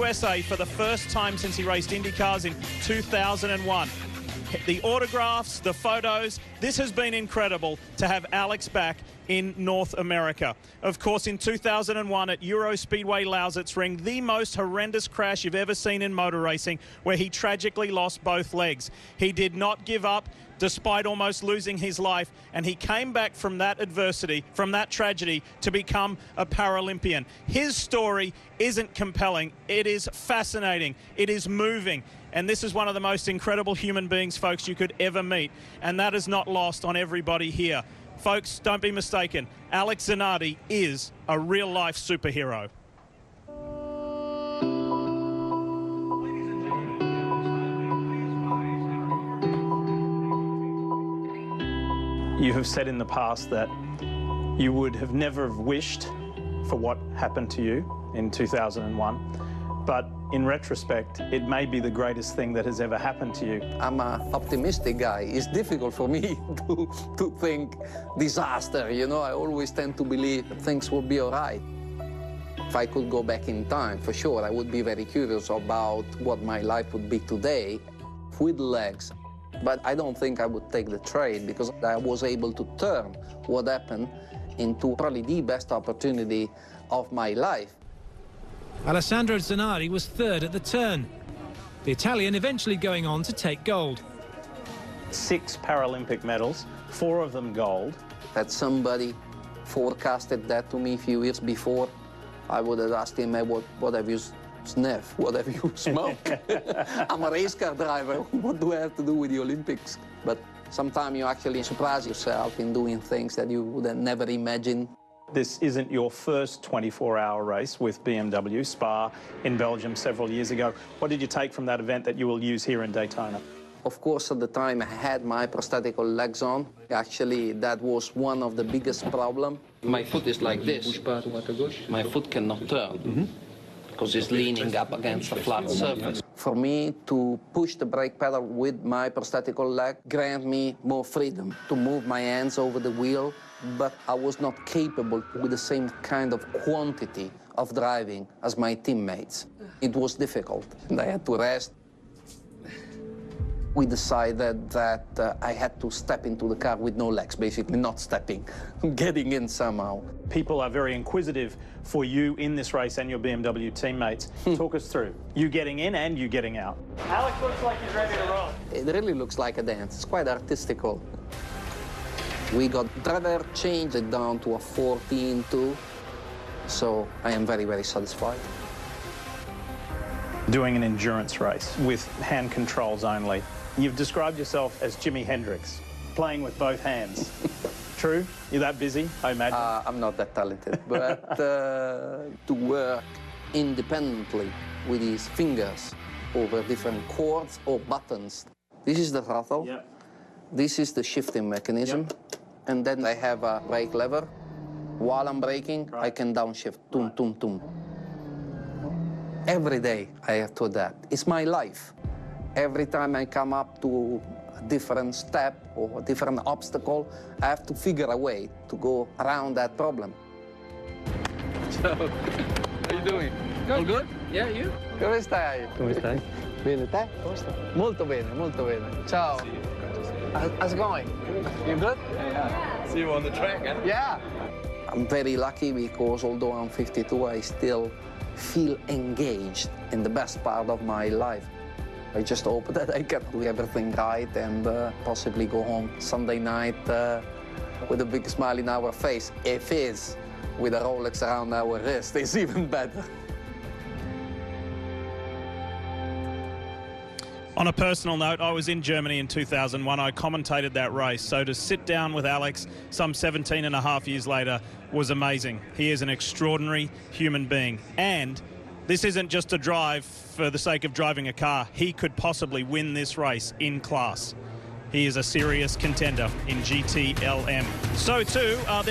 USA for the first time since he raced IndyCars in 2001. The autographs, the photos, this has been incredible to have Alex back in North America. Of course, in 2001 at Euro Speedway Lausitzring, the most horrendous crash you've ever seen in motor racing, where he tragically lost both legs. He did not give up despite almost losing his life, and he came back from that adversity, from that tragedy, to become a Paralympian. His story isn't compelling. It is fascinating. It is moving. And this is one of the most incredible human beings, folks, you could ever meet. And that is not lost on everybody here. Folks, don't be mistaken. Alex Zanardi is a real-life superhero. You have said in the past that you would have never wished for what happened to you in 2001. But in retrospect, it may be the greatest thing that has ever happened to you. I'm an optimistic guy. It's difficult for me to think disaster, you know. I always tend to believe that things will be all right. If I could go back in time, for sure, I would be very curious about what my life would be today with legs. But I don't think I would take the trade, because I was able to turn what happened into probably the best opportunity of my life. Alessandro Zanardi was third at the turn, the Italian eventually going on to take gold. 6 Paralympic medals, 4 of them gold. Had somebody forecasted that to me a few years before, I would have asked him, hey, what have you sniffed? What have you smoked? I'm a race car driver. What do I have to do with the Olympics? But sometimes you actually surprise yourself in doing things that you would have never imagined. This isn't your first 24-hour race with BMW, Spa in Belgium several years ago. What did you take from that event that you will use here in Daytona? Of course, at the time, I had my prosthetical legs on. Actually, that was one of the biggest problems. My foot is like this. My foot cannot turn because it's leaning up against a flat surface. For me to push the brake pedal with my prosthetical leg granted me more freedom to move my hands over the wheel, but I was not capable with the same kind of quantity of driving as my teammates. It was difficult, and I had to rest. We decided that I had to step into the car with no legs, basically not stepping, getting in somehow. People are very inquisitive for you in this race and your BMW teammates. Talk us through you getting in and you getting out. Alex looks like he's ready to roll. It really looks like a dance. It's quite artistical. We got driver changed it down to a 14.2, so I am very, very satisfied. Doing an endurance race with hand controls only. You've described yourself as Jimi Hendrix, playing with both hands. True? You're that busy, I imagine? I'm not that talented, but to work independently with his fingers over different chords or buttons. This is the throttle. Yep. This is the shifting mechanism. Yep. And then I have a brake lever. While I'm braking, I can downshift, tum, tum, tum. Every day I have to adapt. It's my life. Every time I come up to a different step or a different obstacle, I have to figure a way to go around that problem. So, how are you doing? Good. All good? Yeah, you? Come stai? Come stai? Bene, te? Come stai? Molto bene, molto bene. Ciao. How's it going? You good? Yeah. See you on the track, eh? Yeah. I'm very lucky because although I'm 52, I still feel engaged in the best part of my life. I just hope that I can do everything right and possibly go home Sunday night with a big smile in our face. If it's with a Rolex around our wrist, it's even better. On a personal note, I was in Germany in 2001. I commentated that race. So to sit down with Alex some 17 and a half years later was amazing. He is an extraordinary human being. And this isn't just a drive for the sake of driving a car. He could possibly win this race in class. He is a serious contender in GTLM. So too are